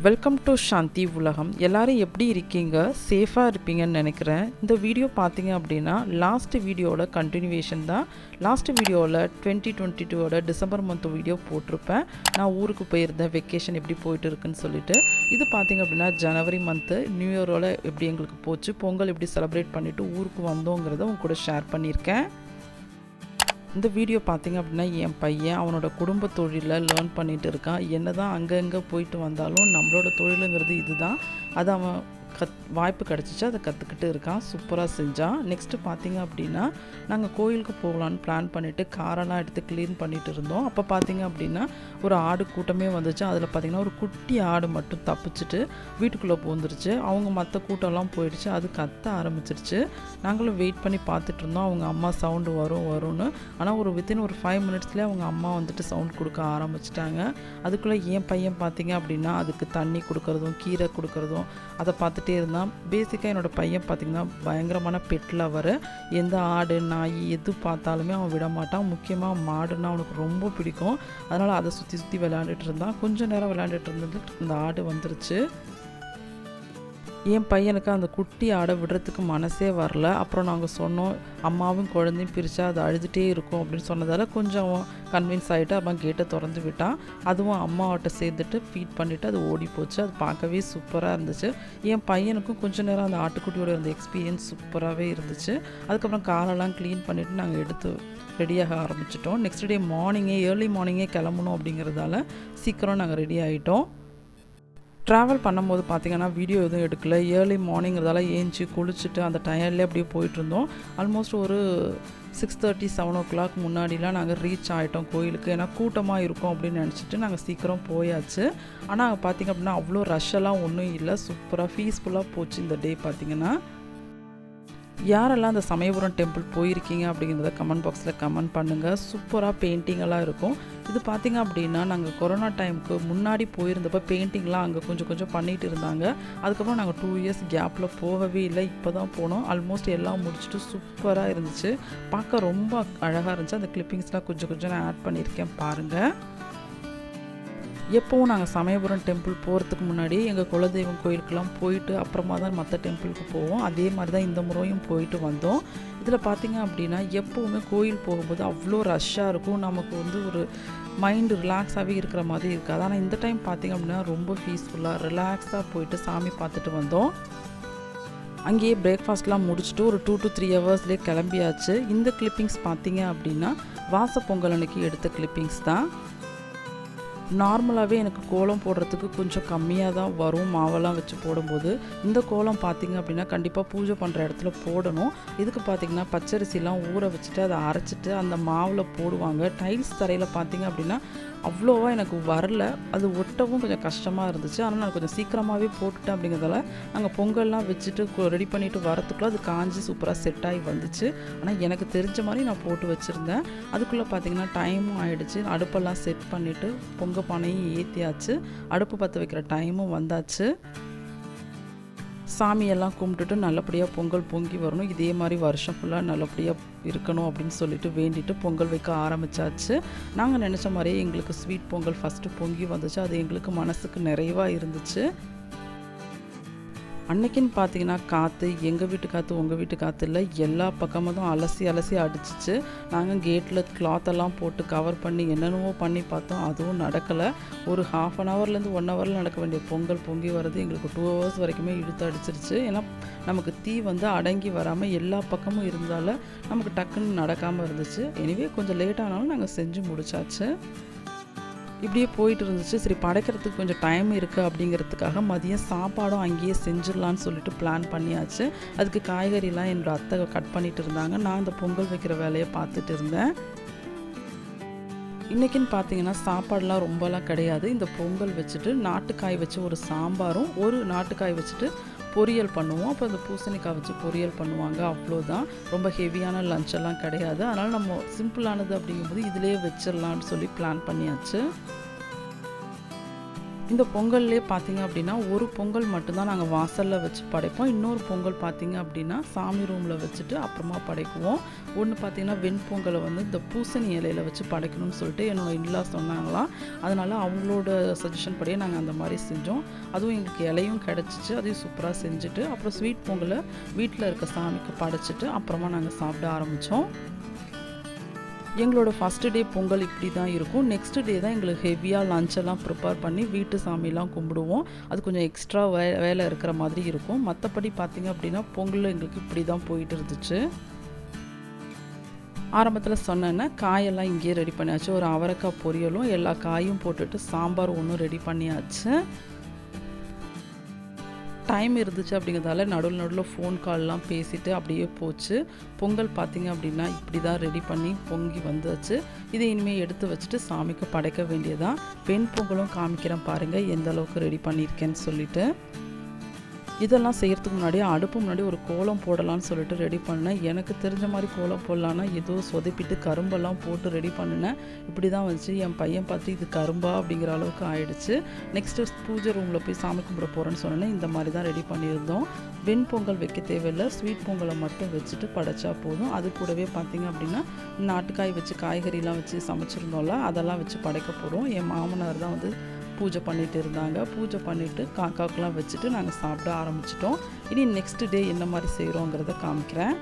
Welcome to சாந்தி உலகம். எல்லாரும் எப்படி இருக்கீங்க? சேஃபாக இருப்பீங்கன்னு நினைக்கிறேன். இந்த வீடியோ பார்த்தீங்க அப்படின்னா லாஸ்ட் வீடியோவில் கண்டினியூவேஷன் தான். லாஸ்ட் வீடியோவில் 2022 டிசம்பர் மந்த் வீடியோ போட்டிருப்பேன். நான் ஊருக்கு போயிருந்தேன், வெக்கேஷன் எப்படி போயிட்டு இருக்குன்னு சொல்லிட்டு. இது பார்த்தீங்க அப்படின்னா ஜனவரி மந்த்து நியூ இயரோட எப்படி எங்களுக்கு போச்சு, பொங்கல் எப்படி செலிப்ரேட் பண்ணிவிட்டு ஊருக்கு வந்தோங்கிறத உங்க கூட ஷேர் பண்ணியிருக்கேன். இந்த வீடியோ பார்த்திங்க அப்படின்னா என் பையன் அவனோட குடும்ப தொழிலில் லேர்ன் பண்ணிகிட்டு இருக்கான். என்ன தான் அங்கங்கே போயிட்டு வந்தாலும் நம்மளோட தொழிலுங்கிறது இது தான். அது அவன் வாய்ப்பு கிடச்சிச்சு, அதை கற்றுக்கிட்டு இருக்கான். சூப்பராக செஞ்சான். நெக்ஸ்ட்டு பார்த்திங்க அப்படின்னா நாங்கள் கோயிலுக்கு போகலான்னு பிளான் பண்ணிவிட்டு காரெல்லாம் எடுத்து க்ளீன் பண்ணிகிட்டு இருந்தோம். அப்போ பார்த்திங்க அப்படின்னா ஒரு ஆடு கூட்டமே வந்துச்சு. அதில் பார்த்திங்கன்னா ஒரு குட்டி ஆடு மட்டும் தப்பிச்சுட்டு வீட்டுக்குள்ளே பூந்துருச்சு. அவங்க மற்ற கூட்டம்லாம் போயிடுச்சு. அது கத்த ஆரம்பிச்சிருச்சு. நாங்களும் வெயிட் பண்ணி பார்த்துட்டு இருந்தோம், அவங்க அம்மா சவுண்டு வரும்னு. ஆனால் ஒரு வித்தின் ஒரு 5 மினிட்ஸ்லேயே அவங்க அம்மா வந்துட்டு சவுண்ட் கொடுக்க ஆரம்பிச்சிட்டாங்க. அதுக்குள்ளே என் பையன் பார்த்திங்க அப்படின்னா அதுக்கு தண்ணி கொடுக்குறதும் கீரை கொடுக்குறதும் அதை பார்த்துட்டே இருந்தான். பேசிக்காக என்னோடய பையன் பார்த்திங்கன்னா பயங்கரமான பெட் லவர். எந்த ஆடு நாய் எது பார்த்தாலுமே அவன் விட மாட்டான். முக்கியமாக மாடுன்னா அவனுக்கு ரொம்ப பிடிக்கும். அதனால் அதை சுற்றி சுற்றி விளையாண்டுட்டு இருந்தான். கொஞ்சம் நேரம் விளையாண்டுட்டு இருந்தது இந்த ஆடு வந்துருச்சு. என் பையனுக்கு அந்த குட்டி ஆடை விடுறதுக்கு மனசே வரல. அப்புறம் நாங்கள் சொன்னோம், அம்மாவும் குழந்தையும் பிரித்தா அது அழுதுகிட்டே இருக்கும் அப்படின்னு சொன்னதால் கொஞ்சம் கன்வின்ஸ் ஆகிட்டு அவன் கேட்டை திறந்து விட்டான். அதுவும் அம்மாவட்ட சேர்ந்துட்டு ஃபீட் பண்ணிவிட்டு அது ஓடி போச்சு. அது பார்க்கவே சூப்பராக இருந்துச்சு. என் பையனுக்கும் கொஞ்சம் நேரம் அந்த ஆட்டுக்குட்டியோட இருந்த எக்ஸ்பீரியன்ஸ் சூப்பராகவே இருந்துச்சு. அதுக்கப்புறம் காரெல்லாம் க்ளீன் பண்ணிவிட்டு நாங்கள் எடுத்து ரெடியாக ஆரம்பிச்சிட்டோம். நெக்ஸ்ட் டே ஏர்லி மார்னிங்கே கிளம்பணும் அப்படிங்கிறதால சீக்கிரம் நாங்கள் ரெடி ஆகிட்டோம். ட்ராவல் பண்ணும்போது பார்த்திங்கன்னா வீடியோ எதுவும் எடுக்கல. ஏர்லி மார்னிங்கிறதால ஏஞ்சி குளிச்சுட்டு அந்த டயர்லேயே அப்படியே போயிட்டுருந்தோம். ஆல்மோஸ்ட் ஒரு 6:30 7 o'clock முன்னாடிலாம் நாங்கள் ரீச் ஆகிட்டோம் கோயிலுக்கு. ஏன்னா கூட்டமாக இருக்கும் அப்படின்னு நினச்சிட்டு நாங்கள் சீக்கிரம் போயாச்சு. ஆனால் பார்த்திங்க அப்படின்னா அவ்வளோ ரஷ்ஷெல்லாம் ஒன்றும் இல்லை. சூப்பராக பீஸ்ஃபுல்லாக போச்சு இந்த டே. பார்த்திங்கன்னா யாரெல்லாம் அந்த சமயபுரம் டெம்பிள் போயிருக்கீங்க அப்படிங்கிறத கமெண்ட் பாக்ஸில் கமெண்ட் பண்ணுங்கள். சூப்பராக பெயிண்டிங்கெல்லாம் இருக்கும். இது பார்த்திங்க அப்படின்னா நாங்கள் கொரோனா டைமுக்கு முன்னாடி போயிருந்தப்போ பெயிண்டிங்லாம் அங்கே கொஞ்சம் பண்ணிகிட்டு இருந்தாங்க. அதுக்கப்புறம் நாங்கள் 2 years கேப்பில் போகவே இல்லை. இப்போ தான் போனோம். ஆல்மோஸ்ட் எல்லாம் முடிச்சுட்டு சூப்பராக இருந்துச்சு. பார்க்க ரொம்ப அழகாக இருந்துச்சு. அந்த கிளிப்பிங்ஸ்லாம் கொஞ்சம் நான் ஆட் பண்ணியிருக்கேன் பாருங்கள். எப்போவும் நாங்கள் சமயபுரம் டெம்பிள் போகிறதுக்கு முன்னாடி எங்கள் குலதெய்வம் கோயிலுக்கெல்லாம் போயிட்டு அப்புறமா தான் மற்ற டெம்பிளுக்கு போவோம். அதே மாதிரி தான் இந்த முறையும் போயிட்டு வந்தோம். இதில் பார்த்திங்க அப்படின்னா எப்போவுமே கோயில் போகும்போது அவ்வளோ ரஷ்ஷாக இருக்கும். நமக்கு ஒரு மைண்டு ரிலாக்ஸாகவே இருக்கிற மாதிரி இருக்காது. ஆனால் இந்த டைம் பார்த்திங்க அப்படின்னா ரொம்ப பீஸ்ஃபுல்லாக ரிலாக்ஸாக போயிட்டு சாமி பார்த்துட்டு வந்தோம். அங்கேயே பிரேக்ஃபாஸ்ட்லாம் முடிச்சுட்டு ஒரு 2 to 3 hours கிளம்பியாச்சு. இந்த கிளிப்பிங்ஸ் பார்த்திங்க அப்படின்னா வாச பொங்கல் அன்னைக்கு எடுத்த கிளிப்பிங்ஸ் தான். நார்மலாகவே எனக்கு கோலம் போடுறதுக்கு கொஞ்சம் கம்மியாக தான் வரும் மாவெல்லாம் வச்சு போடும்போது. இந்த கோலம் பார்த்திங்க அப்படின்னா கண்டிப்பாக பூஜை பண்ணுற இடத்துல போடணும். இதுக்கு பார்த்திங்கன்னா பச்சரிசிலாம் ஊற வச்சுட்டு அதை அரைச்சிட்டு அந்த மாவில் போடுவாங்க. டைல்ஸ் தரையில் பார்த்திங்க அப்படின்னா அவ்வளோவா எனக்கு வரல. அது ஒட்டவும் கொஞ்சம் கஷ்டமாக இருந்துச்சு. ஆனால் நான் கொஞ்சம் சீக்கிரமாகவே போட்டுட்டேன் அப்படிங்கிறதால நாங்கள் பொங்கல்லாம் வச்சுட்டு ரெடி பண்ணிவிட்டு வரத்துக்குள்ளே அது காஞ்சி சூப்பராக செட் ஆகி வந்துச்சு. ஆனால் எனக்கு தெரிஞ்ச மாதிரி நான் போட்டு வச்சுருந்தேன். அதுக்குள்ளே பார்த்திங்கன்னா டைமும் ஆகிடுச்சு. அடுப்பெல்லாம் செட் பண்ணிவிட்டு பொங்க பானையும் ஏற்றியாச்சு. அடுப்பு பற்ற வைக்கிற டைமும் வந்தாச்சு. சாமியெல்லாம் கும்பிட்டுட்டு நல்லபடியாக பொங்கல் பொங்கி வரணும், இதே மாதிரி வருஷம் ஃபுல்லாக நல்லபடியாக இருக்கணும் அப்படின்னு சொல்லிட்டு வேண்டிட்டு பொங்கல் வைக்க ஆரம்பித்தாச்சு. நாங்கள் நினச்ச மாதிரியே எங்களுக்கு ஸ்வீட் பொங்கல் ஃபஸ்ட்டு பொங்கி வந்துச்சு. அது எங்களுக்கு மனசுக்கு நிறைவாக இருந்துச்சு. அன்னைக்குன்னு பார்த்தீங்கன்னா காற்று எங்கள் வீட்டு காற்று உங்கள் வீட்டு காற்று இல்லை, எல்லா பக்கமும் அலசி அடிச்சிச்சு. நாங்கள் கேட்டில் கிளாத்தெல்லாம் போட்டு கவர் பண்ணி என்னென்னவோ பண்ணி பார்த்தோம், அதுவும் நடக்கலை. ஒரு 1/2 hourலேருந்து 1 hour நடக்க வேண்டிய பொங்கல் பொங்கி வர்றது எங்களுக்கு 2 hours வரைக்குமே இழுத்து அடிச்சிருச்சு. ஏன்னா நமக்கு தீ அடங்கி வராமல் எல்லா பக்கமும் இருந்தால நமக்கு டக்குன்னு நடக்காமல் இருந்துச்சு. எனிவே கொஞ்சம் லேட்டானாலும் நாங்கள் செஞ்சு முடிச்சாச்சு. இப்படியே போயிட்டு இருந்துச்சு. சரி படைக்கிறதுக்கு கொஞ்சம் டைம் இருக்குது அப்படிங்கிறதுக்காக மதியம் சாப்பாடும் அங்கேயே செஞ்சிடலான்னு சொல்லிட்டு பிளான் பண்ணியாச்சு. அதுக்கு காய்கறிலாம் என்னோடய அத்தை கட் பண்ணிட்டு இருந்தாங்க. நான் இந்த பொங்கல் வைக்கிற வேலையை பார்த்துட்டு இருந்தேன். இன்றைக்கின்னு பார்த்தீங்கன்னா சாப்பாடெலாம் ரொம்பலாம் கிடையாது. இந்த பொங்கல் வச்சுட்டு நாட்டுக்காய் வச்சு ஒரு சாம்பாரும் ஒரு நாட்டுக்காய் வச்சுட்டு பொரியல் பண்ணுவோம். அப்போ அந்த பூசணிக்காய் வச்சு பொரியல் பண்ணுவாங்க. அவ்வளோதான். ரொம்ப ஹெவியான லஞ்செல்லாம் கிடையாது. அதனால் நம்ம சிம்பிளானது அப்படிங்கும்போது இதிலே வச்சிடலான்னு சொல்லி பிளான் பண்ணியாச்சு. இந்த பொங்கல்லே பார்த்தீங்க அப்படின்னா ஒரு பொங்கல் மட்டும்தான் நாங்கள் வாசலில் வச்சு படைப்போம். இன்னொரு பொங்கல் பார்த்தீங்க அப்படின்னா சாமி ரூமில் வச்சுட்டு அப்புறமா படைக்குவோம். ஒன்று பார்த்தீங்கன்னா வெண்பொங்கலை வந்து இந்த பூசணி இலையில் வச்சு படைக்கணும்னு சொல்லிட்டு என்னோடய இல்லா சொன்னாங்களாம். அதனால் அவங்களோட சஜஷன் படியே நாங்கள் அந்த மாதிரி செஞ்சோம். அதுவும் எங்களுக்கு இலையும் கிடச்சிச்சு. அதையும் சூப்பராக செஞ்சுட்டு அப்புறம் ஸ்வீட் பொங்கலை வீட்டில் இருக்க சாமிக்கு படைச்சிட்டு அப்புறமா நாங்கள் சாப்பிட ஆரம்பித்தோம். எங்களோட ஃபஸ்ட்டு டே பொங்கல் இப்படி தான் இருக்கும். நெக்ஸ்ட் டே தான் எங்களுக்கு ஹெவியாக லஞ்செல்லாம் ப்ரிப்பேர் பண்ணி வீட்டு சாமிலாம் கும்பிடுவோம். அது கொஞ்சம் எக்ஸ்ட்ரா வேலை இருக்கிற மாதிரி இருக்கும். மற்றபடி பார்த்திங்க அப்படின்னா பொங்கல் எங்களுக்கு இப்படி தான் போயிட்டு இருந்துச்சு. ஆரம்பத்தில் சொன்னேன்னா காயெல்லாம் இங்கேயே ரெடி பண்ணியாச்சு. ஒரு அவரைக்காய் பொரியலும் எல்லா காயும் போட்டுட்டு சாம்பார் ஒன்றும் ரெடி பண்ணியாச்சு. டைம் இருந்துச்சு அப்படிங்கிறதால நடுவில் ஃபோன் கால்லாம் பேசிட்டு அப்படியே போச்சு. பொங்கல் பார்த்திங்க அப்படின்னா இப்படி தான் ரெடி பண்ணி பொங்கி வந்துச்சு. இதை இனிமேல் எடுத்து வச்சுட்டு சாமிக்கு படைக்க வேண்டியதான். வெண் பொங்கலும் காமிக்கிறேன் பாருங்கள் எந்த அளவுக்கு ரெடி பண்ணியிருக்கேன்னு சொல்லிட்டு. இதெல்லாம் செய்கிறதுக்கு முன்னாடி அடுப்பு முன்னாடி ஒரு கோலம் போடலான்னு சொல்லிட்டு ரெடி பண்ணேன். எனக்கு தெரிஞ்ச மாதிரி கோலம் போடலான்னா ஏதோ சொதப்பிட்டு கரும்பெல்லாம் போட்டு ரெடி பண்ணினேன். இப்படி தான் வந்துச்சு. என் பையன் பார்த்து இது கரும்பா அப்படிங்கிற அளவுக்கு ஆயிடுச்சு. நெக்ஸ்ட்டு பூஜை ரூமில் போய் சாமி கும்பிட போகிறேன்னு சொன்னேன். இந்த மாதிரி தான் ரெடி பண்ணியிருந்தோம். வெண் பொங்கல் வைக்க தேவையில்லை, ஸ்வீட் பொங்கலை மட்டும் வச்சுட்டு படைச்சா போதும். அது கூடவே பார்த்திங்க அப்படின்னா நாட்டுக்காய் வச்சு காய்கறிலாம் வச்சு சமைச்சிருந்தோம்ல அதெல்லாம் வச்சு படைக்க போகிறோம். என் மாமனார் தான் வந்து பூஜை பண்ணிட்டு இருந்தாங்க. பூஜை பண்ணிவிட்டு காக்காவுக்குலாம் வச்சுட்டு நாங்கள் சாப்பிட ஆரம்பிச்சிட்டோம். இனி நெக்ஸ்ட் டே என்ன மாதிரி செய்கிறோங்கிறத காமிக்கிறேன்.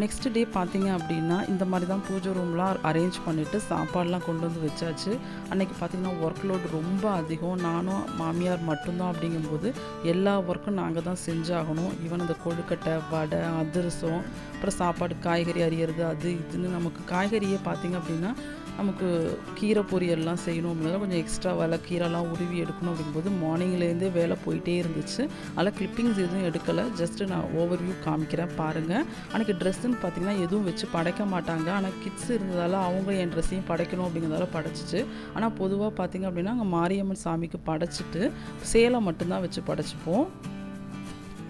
நெக்ஸ்ட் டே பார்த்தீங்க அப்படின்னா இந்த மாதிரி தான் பூஜை ரூம்லாம் அரேஞ்ச் பண்ணிவிட்டு சாப்பாடெலாம் கொண்டு வந்து வச்சாச்சு. அன்றைக்கி பார்த்திங்கன்னா ஒர்க் லோட் ரொம்ப அதிகம். நானும் மாமியார் மட்டும்தான் அப்படிங்கும்போது எல்லா ஒர்க்கும் நாங்கள் தான் செஞ்சாகணும். ஈவன் அந்த கொழுக்கட்டை, வடை, அதிரசம், அப்புறம் சாப்பாடு காய்கறி அரியறது அது இதுன்னு நமக்கு காய்கறியே பார்த்திங்க அப்படின்னா நமக்கு கீரை பொரியல்லாம் செய்யணும் அப்படின்னா கொஞ்சம் எக்ஸ்ட்ரா வேலை, கீரைலாம் உருவி எடுக்கணும் அப்படிங்கும்போது மார்னிங்லேருந்தே வேலை போயிட்டே இருந்துச்சு. அதில் கிளிப்பிங்ஸ் எதுவும் எடுக்கலை. ஜஸ்ட்டு நான் ஓவர்வியூ காமிக்கிறேன் பாருங்கள். அன்றைக்கி ட்ரெஸ்ஸுன்னு பார்த்திங்கன்னா எதுவும் வச்சு படைக்க மாட்டாங்க. ஆனால் கிட்ஸ் இருந்ததால் அவங்க என் ட்ரெஸ்ஸையும் படைக்கணும் அப்படிங்கிறதால படைச்சிச்சு. ஆனால் பொதுவாக பார்த்திங்க அப்படின்னா அங்கே மாரியம்மன் சாமிக்கு படைச்சிட்டு சேலை மட்டும்தான் வச்சு படைச்சிப்போம்.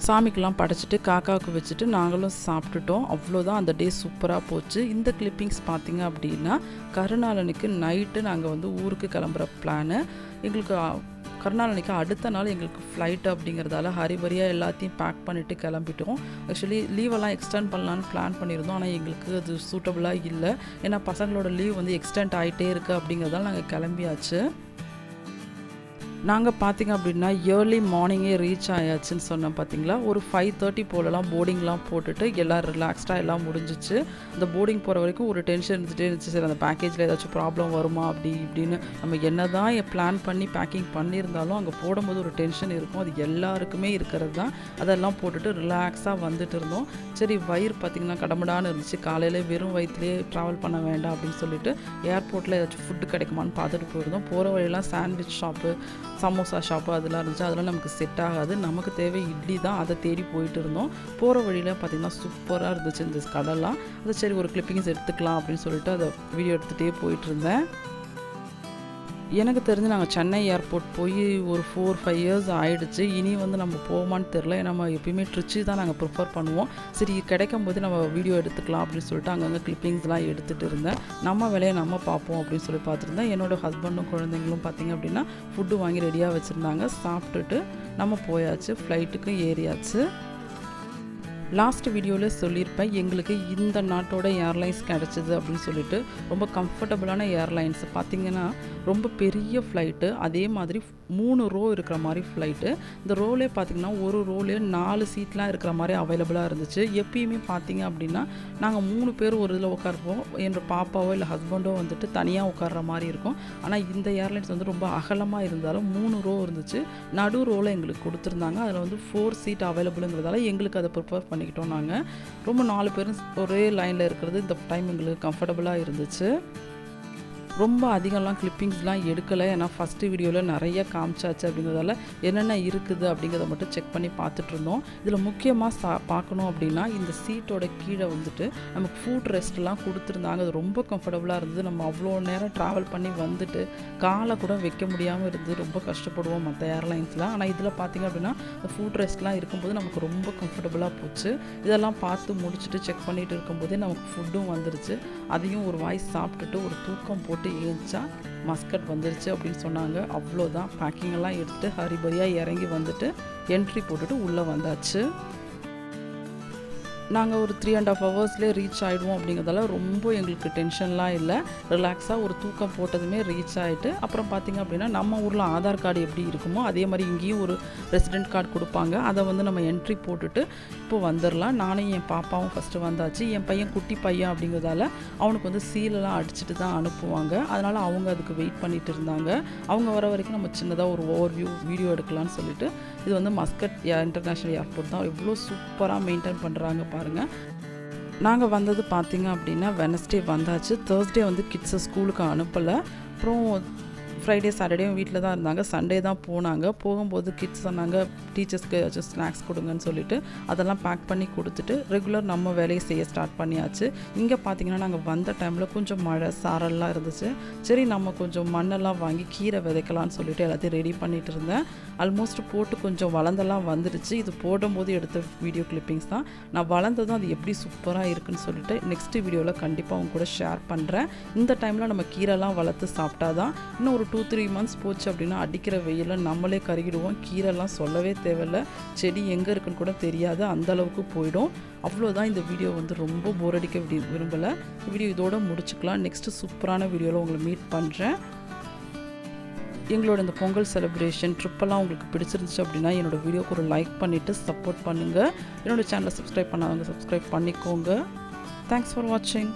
சாமிக்கெலாம் படைச்சிட்டு காக்காவுக்கு வச்சுட்டு நாங்களும் சாப்பிட்டுட்டோம். அவ்வளோதான், அந்த டே சூப்பராக போச்சு. இந்த கிளிப்பிங்ஸ் பார்த்திங்க அப்படின்னா கருநாளன்னைக்கு நைட்டு நாங்கள் வந்து ஊருக்கு கிளம்புற பிளானு. எங்களுக்கு கருநாளன்னைக்கு அடுத்த நாள் எங்களுக்கு ஃப்ளைட் அப்படிங்கிறதால ஹரிபரியாக எல்லாத்தையும் பேக் பண்ணிவிட்டு கிளம்பிட்டோம். ஆக்சுவலி லீவெல்லாம் எக்ஸ்டெண்ட் பண்ணலான்னு பிளான் பண்ணியிருந்தோம். ஆனால் எங்களுக்கு அது சூட்டபுளாக இல்லை. ஏன்னா பசங்களோட லீவ் வந்து எக்ஸ்டெண்ட் ஆகிட்டே இருக்குது அப்படிங்கிறதால நாங்கள் கிளம்பியாச்சு. நாங்கள் பார்த்திங்க அப்படின்னா ஏர்லி மார்னிங்கே ரீச் ஆயாச்சுன்னு சொன்னோம் பார்த்திங்களா. ஒரு 5:30 போலலாம் போர்டிங்லாம் போட்டுட்டு எல்லாம் ரிலாக்ஸ்டாக எல்லாம் முடிஞ்சிச்சு. அந்த போர்டிங் போகிற வரைக்கும் ஒரு டென்ஷன் இருந்துகிட்டே இருந்துச்சு. சரி அந்த பேக்கேஜில் ஏதாச்சும் ப்ராப்ளம் வருமா அப்படி இப்படின்னு நம்ம என்ன தான் பிளான் பண்ணி பேக்கிங் பண்ணியிருந்தாலும் அங்கே போடும்போது ஒரு டென்ஷன் இருக்கும். அது எல்லாருக்குமே இருக்கிறது தான். அதெல்லாம் போட்டுட்டு ரிலாக்ஸாக வந்துட்டு இருந்தோம். சரி வயிறு பார்த்திங்கன்னா கடமுடான்னு இருந்துச்சு. காலையில் வெறும் வயிற்றுலேயே ட்ராவல் பண்ண வேண்டாம் அப்படின்னு சொல்லிட்டு ஏர்போர்ட்டில் ஏதாச்சும் ஃபுட்டு கிடைக்குமான்னு பார்த்துட்டு போயிருந்தோம். போகிற வழியெல்லாம் சாண்ட்விச் ஷாப்பு, சமோசா ஷாப்பு அதெல்லாம் இருந்துச்சு. அதெல்லாம் நமக்கு செட் ஆகாது. நமக்கு தேவை இட்லி தான். அதை தேடி போயிட்டு இருந்தோம். போகிற வழியில் பார்த்திங்கன்னா சூப்பராக இருந்துச்சு இந்த கடலாம். அதை சரி ஒரு கிளிப்பிங்ஸ் எடுத்துக்கலாம் அப்படின்னு சொல்லிட்டு அதை வீடியோ எடுத்துகிட்டே போயிட்டு இருந்தேன். எனக்கு தெரிஞ்சு நாங்கள் சென்னை ஏர்போர்ட் போய் ஒரு 4-5 இயர்ஸ் ஆகிடுச்சு. இனி வந்து நம்ம போவோமான்னு தெரில. நம்ம எப்பயுமே ட்ரிச்சி தான் நாங்கள் ப்ரிஃபர் பண்ணுவோம். சரி கிடைக்கும் போது நம்ம வீடியோ எடுத்துக்கலாம் அப்படின்னு சொல்லிட்டு அங்கங்கே கிளிப்பிங்ஸ்லாம் எடுத்துகிட்டு இருந்தேன். நம்ம வேலையை நம்ம பார்ப்போம் அப்படின்னு சொல்லி பார்த்துருந்தேன். என்னோடய ஹஸ்பண்டும் குழந்தைங்களும் பார்த்திங்க அப்படின்னா ஃபுட்டு வாங்கி ரெடியாக வச்சுருந்தாங்க. சாப்பிட்டுட்டு நம்ம போயாச்சு, ஃப்ளைட்டுக்கு ஏறியாச்சு. லாஸ்ட் வீடியோவில் சொல்லியிருப்பேன் எங்களுக்கு இந்த நாட்டோட ஏர்லைன்ஸ் கிடச்சிது அப்படின்னு சொல்லிட்டு. ரொம்ப கம்ஃபர்டபுளான ஏர்லைன்ஸ் பார்த்திங்கன்னா ரொம்ப பெரிய ஃப்ளைட்டு. அதே மாதிரி 3 ரோ இருக்கிற மாதிரி ஃப்ளைட்டு. இந்த ரோலே பார்த்திங்கன்னா ஒரு ரோலே 4 சீட்லாம் இருக்கிற மாதிரி அவைலபிளாக இருந்துச்சு. எப்பயுமே பார்த்திங்க அப்படின்னா நாங்கள் 3 பேர் ஒரு இதில் உட்காருப்போம். என்னோடய பாப்பாவோ இல்லை ஹஸ்பண்டோ வந்துட்டு தனியாக உட்கார்ற மாதிரி இருக்கும். ஆனால் இந்த ஏர்லைன்ஸ் வந்து ரொம்ப அகலமாக இருந்தாலும் 3 ரோ இருந்துச்சு. நடு ரோவில் எங்களுக்கு கொடுத்துருந்தாங்க. அதில் வந்து 4 சீட் அவைலபிளுங்கிறதால எங்களுக்கு அதை ப்ரிப்பேர் பண்ணிக்கிட்டோம். நாங்கள் ரொம்ப 4 பேரும் ஒரே லைனில் இருக்கிறது இந்த டைம் எங்களுக்கு கம்ஃபர்டபுளாக இருந்துச்சு. ரொம்ப அதிகம்லாம் கிளிப்பிங்ஸ்லாம் எடுக்கலை. ஏன்னா ஃபஸ்ட்டு வீடியோவில் நிறைய காமிச்சாச்சு அப்படிங்கிறதால என்னென்ன இருக்குது அப்படிங்கிறத மட்டும் செக் பண்ணி பார்த்துட்ருந்தோம். இதில் முக்கியமாக பார்க்கணும் அப்படின்னா இந்த சீட்டோட கீழே வந்துட்டு நமக்கு ஃபுட் ரெஸ்ட்லாம் கொடுத்துருந்தாங்க. அது ரொம்ப கம்ஃபர்டபுளாக இருந்தது. நம்ம அவ்வளோ நேரம் ட்ராவல் பண்ணி வந்துட்டு காலை கூட வைக்க முடியாமல் இருந்தது. ரொம்ப கஷ்டப்படுவோம் மற்ற ஏர்லைன்ஸ்லாம். ஆனால் இதில் பார்த்திங்க அப்படின்னா இந்த ஃபுட் ரெஸ்ட்லாம் இருக்கும்போது நமக்கு ரொம்ப கம்ஃபர்டபுளாக போச்சு. இதெல்லாம் பார்த்து முடிச்சுட்டு செக் பண்ணிகிட்டு இருக்கும்போதே நமக்கு ஃபுட்டும் வந்துருச்சு. அதையும் ஒரு வாய் சாப்பிட்டுட்டு ஒரு தூக்கம் போட்டு சாப்பிட்டு ஏஞ்சா மஸ்கட் வந்துருச்சு அப்படின்னு சொன்னாங்க. அவ்வளோதான், பேக்கிங்கெல்லாம் எடுத்துகிட்டு ஹரிபரியாக இறங்கி வந்துட்டு என்ட்ரி போட்டுட்டு உள்ளே வந்தாச்சு. நாங்கள் ஒரு 3.5 ஹவர்ஸ்லேயே ரீச் ஆகிடுவோம் அப்படிங்கிறதால ரொம்ப எங்களுக்கு டென்ஷன்லாம் இல்லை. ரிலாக்ஸாக ஒரு தூக்கம் போட்டதுமே ரீச் ஆகிட்டு, அப்புறம் பார்த்திங்க அப்படின்னா நம்ம ஊரில் ஆதார் கார்டு எப்படி இருக்குமோ அதே மாதிரி இங்கேயும் ஒரு ரெசிடென்ட் கார்டு கொடுப்பாங்க. அதை வந்து நம்ம என்ட்ரி போட்டுட்டு இப்போ வந்துடலாம். நானும் என் பாப்பாவும் ஃபஸ்ட்டு வந்தாச்சு. என் பையன் குட்டி பையன் அப்படிங்கிறதால அவனுக்கு வந்து சீலெல்லாம் அடிச்சுட்டு தான் அனுப்புவாங்க. அதனால் அவங்க அதுக்கு வெயிட் பண்ணிகிட்டு இருந்தாங்க. அவங்க வர வரைக்கும் நம்ம சின்னதாக ஒரு ஓவர்வியூ வீடியோ எடுக்கலான்னு சொல்லிட்டு, இது வந்து மஸ்கட் இன்டர்நேஷ்னல் ஏர்போர்ட் தான். எவ்வளோ சூப்பராக மெயின்டைன் பண்ணுறாங்க பாருங்கள். நாங்கள் வந்தது பார்த்திங்க அப்படின்னா வெனஸ்டே வந்தாச்சு. தேர்ஸ்டே வந்து கிட்ஸை ஸ்கூலுக்கு அனுப்பலை. அப்புறம் ஃப்ரைடே சாட்டர்டேவும் வீட்டில் தான் இருந்தாங்க. சண்டே தான் போனாங்க. போகும்போது கிட்ஸ் சொன்னாங்க டீச்சர்ஸ்க்கு ஏதாச்சும் ஸ்நாக்ஸ் கொடுங்கன்னு சொல்லிட்டு அதெல்லாம் பேக் பண்ணி கொடுத்துட்டு ரெகுலர் நம்ம வேலையை செய்ய ஸ்டார்ட் பண்ணியாச்சு. இங்கே பார்த்திங்கன்னா நாங்கள் வந்த டைமில் கொஞ்சம் மழை சாரல்லாம் இருந்துச்சு. சரி நம்ம கொஞ்சம் மண்ணெல்லாம் வாங்கி கீரை விதைக்கலான்னு சொல்லிட்டு எல்லாத்தையும் ரெடி பண்ணிகிட்டு இருந்தேன். ஆல்மோஸ்ட் போட்டு கொஞ்சம் வளர்ந்தெல்லாம் வந்துடுச்சு. இது போடும்போது எடுத்த வீடியோ கிளிப்பிங்ஸ் தான். நான் வளர்ந்ததும் அது எப்படி சூப்பராக இருக்குன்னு சொல்லிட்டு நெக்ஸ்ட் வீடியோவில் கண்டிப்பாக அவங்க கூட ஷேர் பண்ணுறேன். இந்த டைமில் நம்ம கீரைலாம் வளர்த்து சாப்பிட்டா தான் இன்னும் ஒரு 2-3 மந்த்ஸ் போச்சு அப்படின்னா அடிக்கிற வெயிலில் நம்மளே கருகிடுவோம். கீரைலாம் சொல்லவே தேவையில்லை. செடி எங்கே இருக்குன்னு கூட தெரியாது, அந்தளவுக்கு போயிடும். அவ்வளோதான். இந்த வீடியோ வந்து ரொம்ப போர் அடிக்க விரும்பலை. வீடியோ இதோட முடிச்சுக்கலாம். நெக்ஸ்ட்டு சூப்பரான வீடியோவில் உங்களை மீட் பண்ணுறேன். எங்களோட இந்த பொங்கல் செலிப்ரேஷன் ட்ரிப்பெல்லாம் உங்களுக்கு பிடிச்சிருந்துச்சு அப்படின்னா என்னோடய வீடியோக்கு ஒரு லைக் பண்ணிவிட்டு சப்போர்ட் பண்ணுங்கள். என்னோடய சேனலை சப்ஸ்கிரைப் பண்ணாதவங்க சப்ஸ்கிரைப் பண்ணிக்கோங்க. தேங்க்ஸ் ஃபார் வாட்சிங்.